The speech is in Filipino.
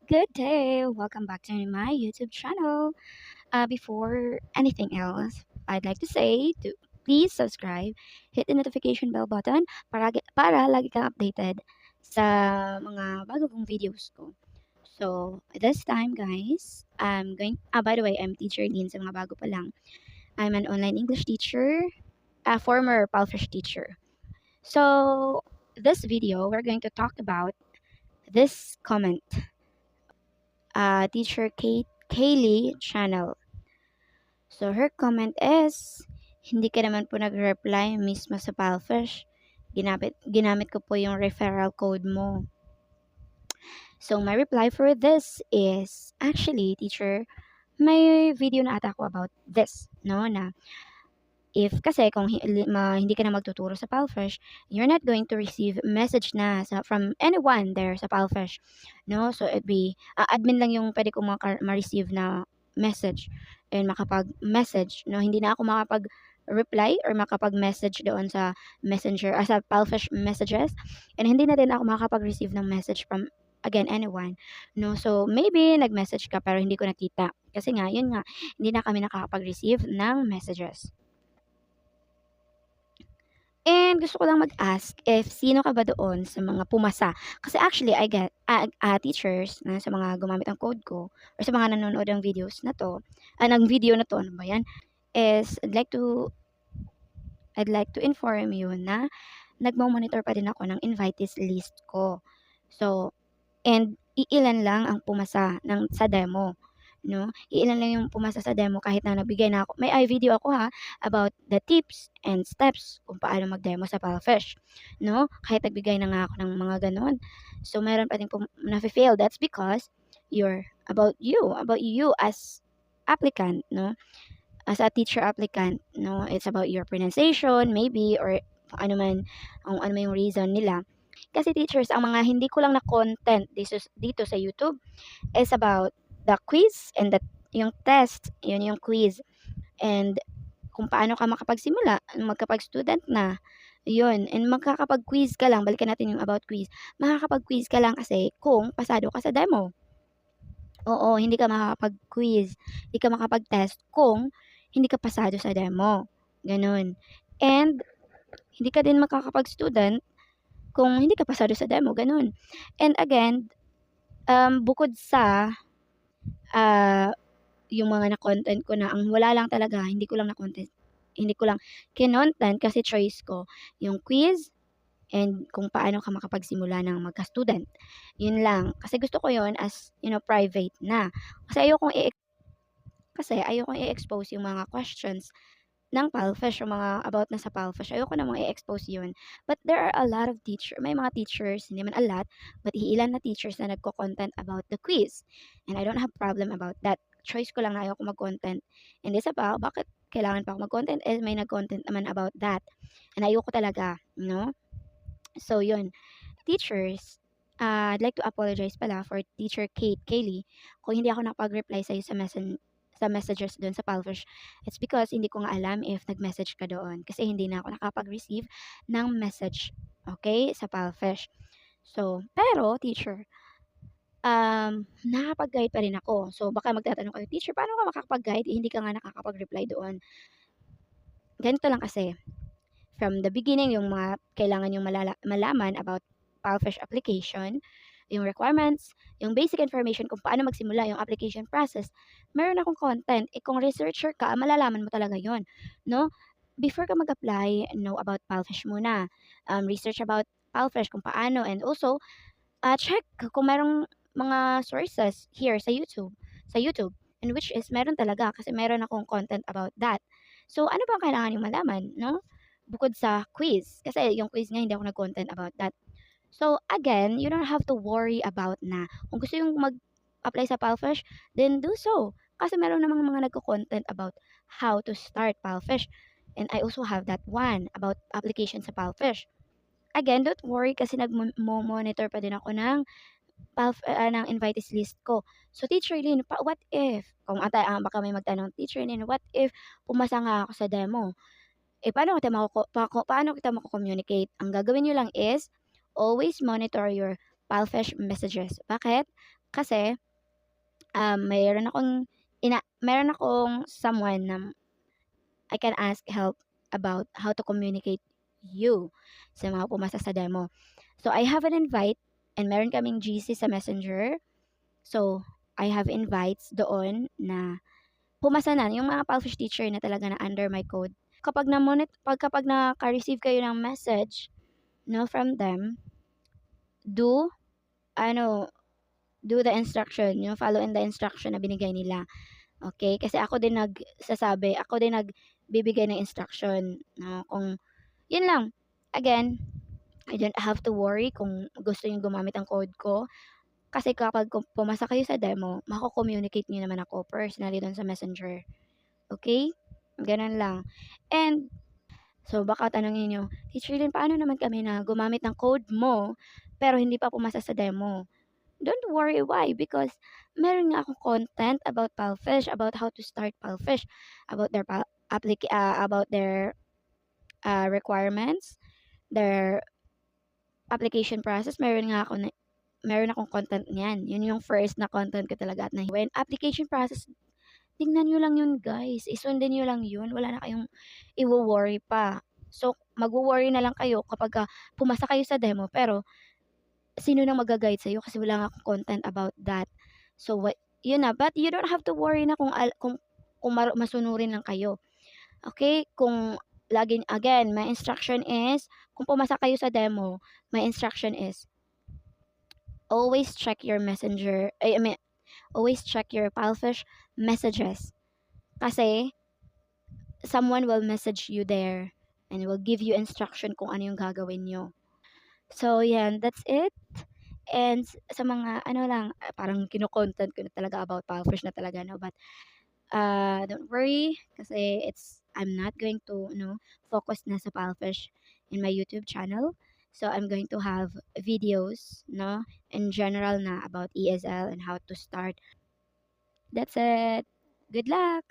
Good day. Welcome back to my YouTube channel. Before anything else, I'd like to say to please subscribe, hit the notification bell button para lagi kang updated sa mga bago kong videos ko. So, this time guys, by the way, I'm Teacher Lynn sa mga bago pa lang. I'm an online English teacher, a former Palfish teacher. So, this video, we're going to talk about this comment teacher Kaylee channel. So her comment is, hindi ka naman po nag-reply mismo sa Palfish. Ginamit ko po yung referral code mo. So my reply for this is, actually teacher, may video na ata ako about this, no, na kasi kung hindi ka na magtuturo sa Palfish, you're not going to receive message na from anyone there sa Palfish. No? So, it'd be, admin lang yung pwede kong ma-receive na message and makapag-message. No? Hindi na ako makapag-reply or makapag-message doon sa messenger, sa Palfish messages. And hindi na din ako makapag-receive ng message from, again, anyone. No? So, maybe nag-message ka pero hindi ko nakita. Kasi nga, yun nga, hindi na kami nakakapag-receive ng messages. And gusto ko lang mag-ask if sino ka ba doon sa mga pumasa. Kasi actually, I get teachers na sa mga gumamit ng code ko or sa mga nanonood ng videos na to, ng video na to, ano ba yan, is I'd like to inform you na nagmo-monitor pa din ako ng invitees list ko. So, and iilan lang ang pumasa sa demo. No? Iilan lang yung pumasa sa demo kahit na nagbigay na ako. May video ako about the tips and steps kung paano mag-demo sa Palfish. No? Kahit nagbigay na nga ako ng mga ganon. So, meron pa din na-fail. That's because about you as applicant, no? As a teacher applicant, no? It's about your pronunciation, maybe, or kung ano man yung reason nila. Kasi teachers, ang mga hindi ko lang na content dito sa YouTube is about the quiz and yung test, yun yung quiz. And kung paano ka makapagsimula, magkapag-student na, yun. And magkakapag-quiz ka lang, balikan natin yung about quiz. Makakapag-quiz ka lang kasi kung pasado ka sa demo. Oo, hindi ka makakapag-quiz, hindi ka makapag-test kung hindi ka pasado sa demo. Ganun. And hindi ka din makakapag-student kung hindi ka pasado sa demo, ganun. And again, bukod sa yung mga na-content ko na ang wala lang talaga, hindi ko lang kinontent kasi choice ko yung quiz and kung paano ka makapagsimula ng magka-student. Yun lang. Kasi gusto ko yun as, private na. Kasi ayokong i-expose yung mga questions ng Palfish, yung mga about na sa Palfish. Ayoko namang i-expose yun. But there are a lot of may mga teachers, hindi man a lot, but iilan na teachers na nagko-content about the quiz. And I don't have problem about that. Choice ko lang na ayoko mag-content. And isa pa, bakit kailangan pa ako mag-content? May nag-content naman about that. And ayoko talaga, no? So, yun. Teachers, I'd like to apologize pala for Teacher Kaylee kung hindi ako nakapag-reply sa'yo sa messages doon sa Palfish. It's because hindi ko nga alam if nag-message ka doon kasi hindi na ako nakapag-receive ng message, okay, sa Palfish. So, pero teacher, nakapag-guide pa rin ako. So, baka magtatanong kayo, teacher, paano ka makakapag-guide? Hindi ka nga nakakapag-reply doon. Ganito lang kasi, from the beginning, yung mga kailangan yung malaman about Palfish application, yung requirements, yung basic information kung paano magsimula yung application process, meron akong content. Kung researcher ka, malalaman mo talaga yon, no? Before ka mag-apply, know about Palfish muna. Research about Palfish kung paano, and also, check kung merong mga sources here sa YouTube, and which is meron talaga kasi meron akong content about that. So, ano ba ang kailangan yung malaman, no? Bukod sa quiz. Kasi yung quiz nga, hindi ako nag-content about that. So, again, you don't have to worry about na. Kung gusto yung mag-apply sa Palfish, then do so. Kasi meron namang mga nagko-content about how to start Palfish. And I also have that one about application sa Palfish. Again, don't worry kasi nag-monitor pa din ako ng invitees list ko. So, Teacher Lynn, what if, baka may magtanong, Teacher Lynn, what if pumasa nga ako sa demo? Paano kita mako-communicate? Ang gagawin nyo lang is, always monitor your Palfish messages. Bakit? Kasi, meron akong someone na I can ask help about how to communicate you sa mga pumasa sa demo. So, I have an invite and meron kaming GC sa Messenger. So, I have invites doon na pumasa na yung mga Palfish teacher na talaga na under my code. Kapag naka-receive kayo ng message, no, from them, do, ano, do the instruction, yung follow in the instruction na binigay nila. Okay? Kasi ako din nagbibigay ng instruction, no? Kung, yun lang. Again, I don't have to worry kung gusto yung gumamit ang code ko. Kasi kapag pumasa kayo sa demo, mako-communicate niyo naman ako personally doon sa Messenger. Okay? Ganun lang. And, so baka tanongin niyo, Teacher Lynn, paano naman kami na gumamit ng code mo, pero hindi pa pumasa sa demo? Don't worry, why? Because meron nga akong content about Palfish, about how to start Palfish, about their requirements, their application process. Meron akong content niyan. Yun yung first na content ko talaga. At when application process, tingnan nyo lang yun, guys. Isundin nyo lang yun. Wala na kayong i-worry pa. So, mag-worry na lang kayo kapag pumasa kayo sa demo, pero sino nang mag-guide sa'yo kasi wala nga akong content about that. So, yun na. But you don't have to worry na kung masunurin lang kayo. Okay? Again, my instruction is, kung pumasa kayo sa demo, my instruction is, always check your always check your Palfish messages. Kasi, someone will message you there and will give you instruction kung ano yung gagawin nyo. So, yan, that's it. And sa mga parang kino-content ko na talaga about Palfish na talaga, no? But don't worry kasi I'm not going to focus na sa Palfish in my YouTube channel. So I'm going to have videos, no, in general na about ESL and how to start. That's it. Good luck.